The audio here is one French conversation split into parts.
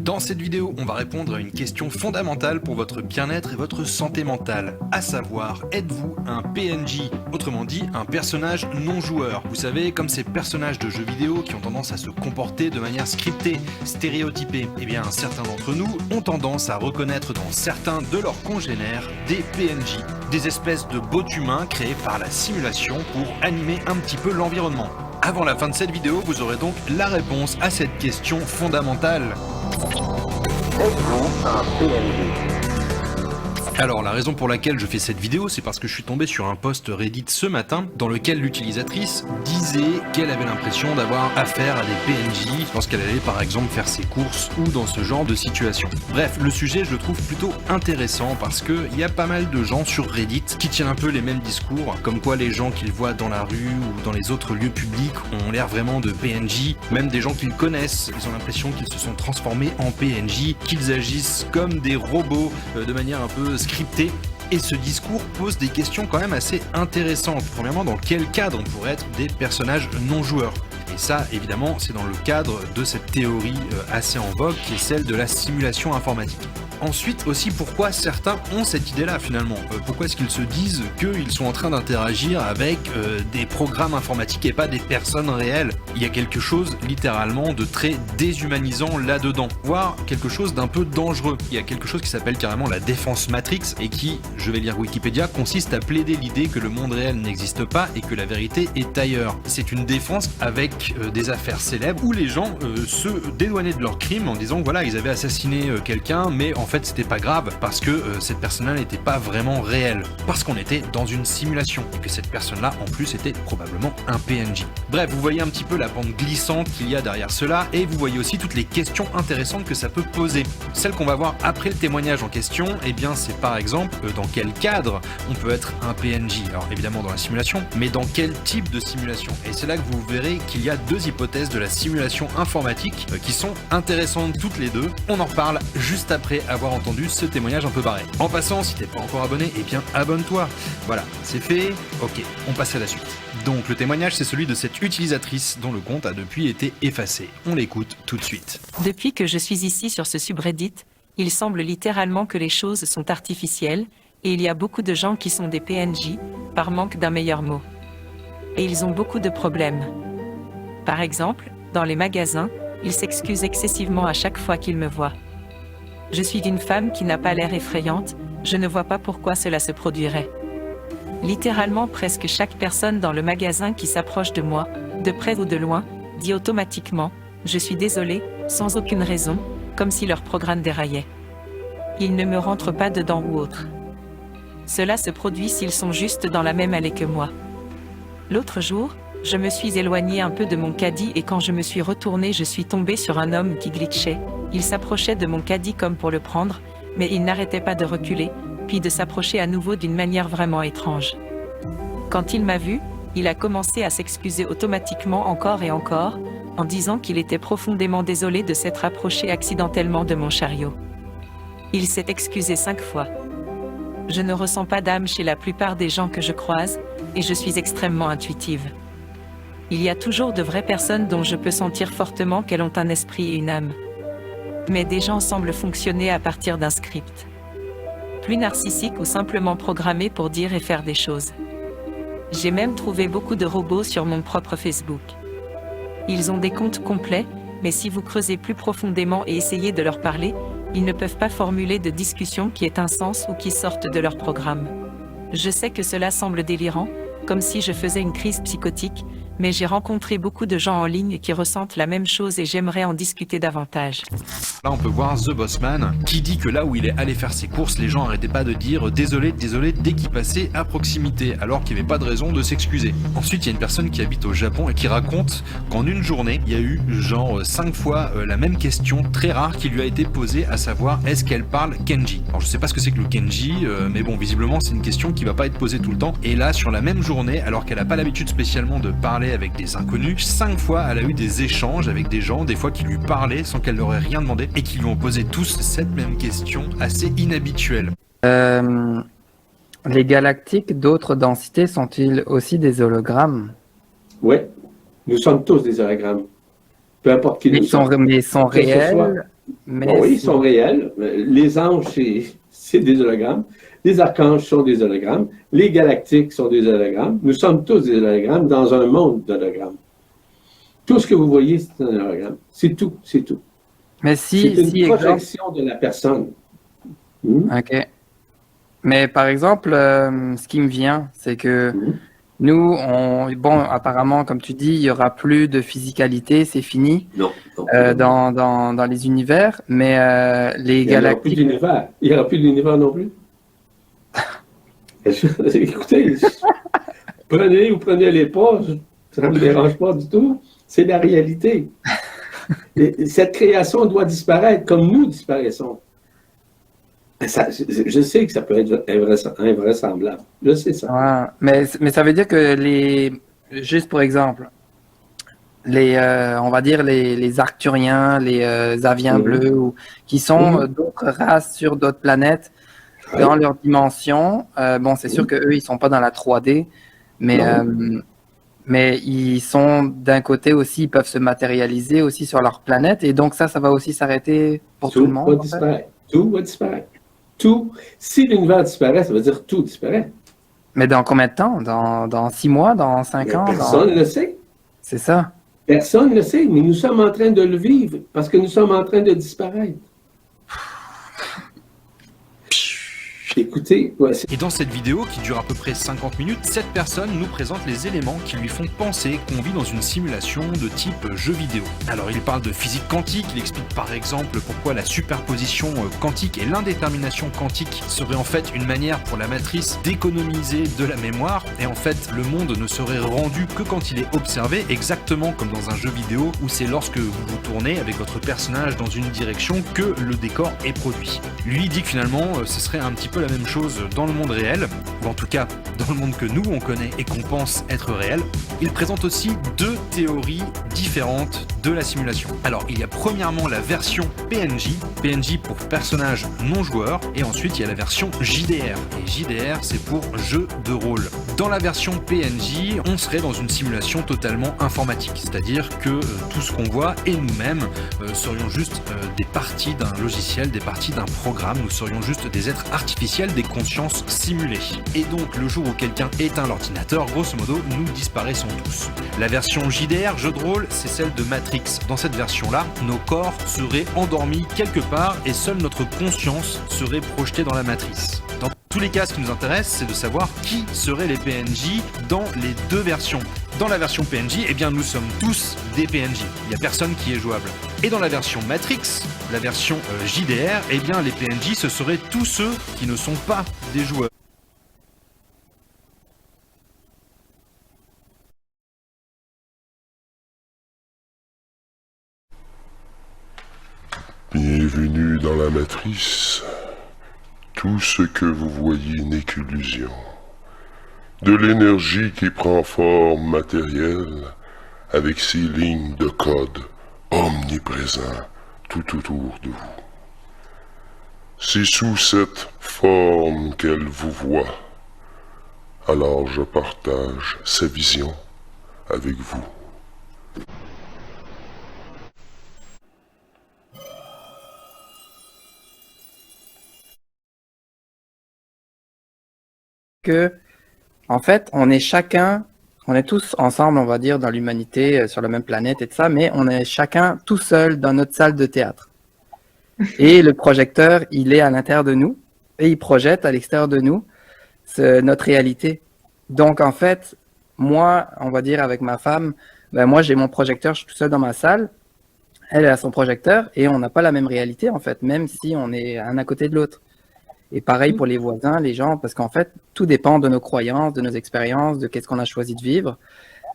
Dans cette vidéo, on va répondre à une question fondamentale pour votre bien-être et votre santé mentale, à savoir, êtes-vous un PNJ, autrement dit un personnage non joueur? Vous savez, comme ces personnages de jeux vidéo qui ont tendance à se comporter de manière scriptée, stéréotypée. Eh bien, certains d'entre nous ont tendance à reconnaître dans certains de leurs congénères des PNJ, des espèces de bots humains créés par la simulation pour animer un petit peu l'environnement. Avant la fin de cette vidéo, vous aurez donc la réponse à cette question fondamentale. Êtes-vous un PNJ ? Alors la raison pour laquelle je fais cette vidéo, c'est parce que je suis tombé sur un post Reddit ce matin dans lequel l'utilisatrice disait qu'elle avait l'impression d'avoir affaire à des PNJ lorsqu'elle allait par exemple faire ses courses ou dans ce genre de situation. Bref, le sujet je le trouve plutôt intéressant parce qu'il y a pas mal de gens sur Reddit qui tiennent un peu les mêmes discours, comme quoi les gens qu'ils voient dans la rue ou dans les autres lieux publics ont l'air vraiment de PNJ, même des gens qu'ils connaissent, ils ont l'impression qu'ils se sont transformés en PNJ, qu'ils agissent comme des robots de manière un peu scripté, et ce discours pose des questions quand même assez intéressantes. Premièrement, dans quel cadre on pourrait être des personnages non joueurs? Et ça, évidemment, c'est dans le cadre de cette théorie assez en vogue qui est celle de la simulation informatique. Ensuite aussi, pourquoi certains ont cette idée-là finalement? Pourquoi est-ce qu'ils se disent qu'ils sont en train d'interagir avec des programmes informatiques et pas des personnes réelles? Il y a quelque chose littéralement de très déshumanisant là-dedans, voire quelque chose d'un peu dangereux. Il y a quelque chose qui s'appelle carrément la défense Matrix et qui, je vais lire Wikipédia, consiste à plaider l'idée que le monde réel n'existe pas et que la vérité est ailleurs. C'est une défense avec des affaires célèbres où les gens se dédouanaient de leurs crimes en disant voilà, ils avaient assassiné quelqu'un, mais en fait c'était pas grave parce que cette personne-là n'était pas vraiment réelle, parce qu'on était dans une simulation et que cette personne-là en plus était probablement un PNJ. Bref, vous voyez un petit peu la pente glissante qu'il y a derrière cela et vous voyez aussi toutes les questions intéressantes que ça peut poser. Celle qu'on va voir après le témoignage en question, eh bien c'est par exemple dans quel cadre on peut être un PNJ. Alors évidemment dans la simulation, mais dans quel type de simulation? Et c'est là que vous verrez qu'il y a deux hypothèses de la simulation informatique qui sont intéressantes toutes les deux. On en reparle juste après avoir entendu ce témoignage un peu barré. En passant, si t'es pas encore abonné, eh bien abonne-toi. Voilà, c'est fait. Ok, on passe à la suite. Donc le témoignage, c'est celui de cette utilisatrice dont le compte a depuis été effacé. On l'écoute tout de suite. Depuis que je suis ici sur ce subreddit, il semble littéralement que les choses sont artificielles, et il y a beaucoup de gens qui sont des PNJ, par manque d'un meilleur mot. Et ils ont beaucoup de problèmes. Par exemple, dans les magasins, ils s'excusent excessivement à chaque fois qu'ils me voient. Je suis une femme qui n'a pas l'air effrayante, je ne vois pas pourquoi cela se produirait. Littéralement presque chaque personne dans le magasin qui s'approche de moi, de près ou de loin, dit automatiquement « Je suis désolé », sans aucune raison, comme si leur programme déraillait. Ils ne me rentrent pas dedans ou autre. Cela se produit s'ils sont juste dans la même allée que moi. L'autre jour, je me suis éloignée un peu de mon caddie et quand je me suis retournée, je suis tombée sur un homme qui glitchait. Il s'approchait de mon caddie comme pour le prendre, mais il n'arrêtait pas de reculer, puis de s'approcher à nouveau d'une manière vraiment étrange. Quand il m'a vu, il a commencé à s'excuser automatiquement encore et encore, en disant qu'il était profondément désolé de s'être approché accidentellement de mon chariot. Il s'est excusé 5 fois. Je ne ressens pas d'âme chez la plupart des gens que je croise, et je suis extrêmement intuitive. Il y a toujours de vraies personnes dont je peux sentir fortement qu'elles ont un esprit et une âme. Mais des gens semblent fonctionner à partir d'un script. Plus narcissique ou simplement programmé pour dire et faire des choses. J'ai même trouvé beaucoup de robots sur mon propre Facebook. Ils ont des comptes complets, mais si vous creusez plus profondément et essayez de leur parler, ils ne peuvent pas formuler de discussion qui ait un sens ou qui sorte de leur programme. Je sais que cela semble délirant, comme si je faisais une crise psychotique, mais j'ai rencontré beaucoup de gens en ligne qui ressentent la même chose et j'aimerais en discuter davantage. Là on peut voir The Bossman qui dit que là où il est allé faire ses courses, les gens n'arrêtaient pas de dire désolé dès qu'il passait à proximité, alors qu'il n'y avait pas de raison de s'excuser. Ensuite il y a une personne qui habite au Japon et qui raconte qu'en une journée, il y a eu genre 5 fois la même question très rare qui lui a été posée, à savoir est-ce qu'elle parle Kenji? Alors je sais pas ce que c'est que le Kenji, mais bon visiblement c'est une question qui va pas être posée tout le temps. Et là sur la même journée, alors qu'elle a pas l'habitude spécialement de parler avec des inconnus, 5 fois elle a eu des échanges avec des gens, des fois qui lui parlaient sans qu'elle leur ait rien demandé et qui lui ont posé tous cette même question assez inhabituelle. Les galactiques d'autres densités sont-ils aussi des hologrammes? Ouais, nous sommes tous des hologrammes. peu importe qui nous sommes. Mais ils sont Que ce soit- réels. Mais Bon, oui, ils si- sont réels. Les anges, c'est des hologrammes. Les archanges sont des hologrammes. Les galactiques sont des hologrammes. Nous sommes tous des hologrammes dans un monde d'hologrammes. Tout ce que vous voyez, c'est un hologramme. C'est tout, c'est tout. mais C'est si, une exemple, projection de la personne. ok. Mais par exemple, ce qui me vient, c'est que Mhm. nous, bon, apparemment, comme tu dis, il y aura plus de physicalité, c'est fini Non. non. dans les univers, mais les Il n'y aura plus galactiques. d'univers. Il n'y aura plus d'univers non plus. Écoutez, prenez ou prenez-les pas, ça ne me dérange pas du tout. C'est la réalité. Et cette création doit disparaître comme nous disparaissons. Je sais que ça peut être invraisemblable. Je sais ça. Ouais, mais ça veut dire que juste pour exemple, on va dire les Arcturiens, les Aviens Mhm. bleus, qui sont Mhm. d'autres races sur d'autres planètes, Ouais. dans leur dimension. Bon, c'est sûr qu'eux, ils sont pas dans la 3D, mais, Non. mais ils sont d'un côté aussi, ils peuvent se matérialiser aussi sur leur planète, et donc ça va aussi s'arrêter pour tout le monde. va en fait. disparaître. Tout va disparaître. Tout. Si l'univers disparaît, ça veut dire tout disparaît. Mais dans combien de temps? Dans 6 mois, dans 5 ans? Personne ne le sait. C'est ça. Personne ne le sait, mais nous sommes en train de le vivre parce que nous sommes en train de disparaître. Écoutez, ouais, Et dans cette vidéo, qui dure à peu près 50 minutes, cette personne nous présente les éléments qui lui font penser qu'on vit dans une simulation de type jeu vidéo. Alors il parle de physique quantique, il explique par exemple pourquoi la superposition quantique et l'indétermination quantique seraient en fait une manière pour la matrice d'économiser de la mémoire, et en fait le monde ne serait rendu que quand il est observé, exactement comme dans un jeu vidéo où c'est lorsque vous vous tournez avec votre personnage dans une direction que le décor est produit. Lui dit que finalement ce serait un petit peu la même chose dans le monde réel, ou en tout cas dans le monde que nous on connaît et qu'on pense être réel. Il présente aussi deux théories différentes de la simulation. Alors il y a premièrement la version PNJ pour personnage non joueur, et ensuite il y a la version JDR, et JDR c'est pour jeu de rôle. Dans la version PNJ, on serait dans une simulation totalement informatique, c'est-à-dire que tout ce qu'on voit et nous-mêmes serions juste des parties d'un logiciel, des parties d'un programme, nous serions juste des êtres artificiels, des consciences simulées. Et donc le jour où quelqu'un éteint l'ordinateur, grosso modo, nous disparaissons tous. La version JDR, jeu de rôle, c'est celle de Matrix. Dans cette version-là, nos corps seraient endormis quelque part et seule notre conscience serait projetée dans la matrice. Dans tous les cas, ce qui nous intéresse, c'est de savoir qui seraient les PNJ dans les deux versions. Dans la version PNJ, eh bien, nous sommes tous des PNJ. Il n'y a personne qui est jouable. Et dans la version Matrix, la version JDR, eh bien, les PNJ, ce seraient tous ceux qui ne sont pas des joueurs. Bienvenue dans la matrice. Tout ce que vous voyez n'est qu'illusion. De l'énergie qui prend forme matérielle avec ses lignes de code omniprésents tout autour de vous. C'est sous cette forme qu'elle vous voit. Alors je partage sa vision avec vous. Que, en fait, on est tous ensemble, on va dire, dans l'humanité, sur la même planète et tout ça, mais on est chacun tout seul dans notre salle de théâtre. Et le projecteur, il est à l'intérieur de nous, et il projette à l'extérieur de nous notre réalité. Donc, en fait, moi, on va dire avec ma femme, ben moi, j'ai mon projecteur, je suis tout seul dans ma salle, elle a son projecteur, et on n'a pas la même réalité, en fait, même si on est un à côté de l'autre. Et pareil pour les voisins, les gens, parce qu'en fait, tout dépend de nos croyances, de nos expériences, de qu'est-ce qu'on a choisi de vivre.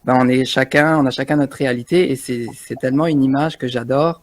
Ben, on a chacun notre réalité, et c'est tellement une image que j'adore.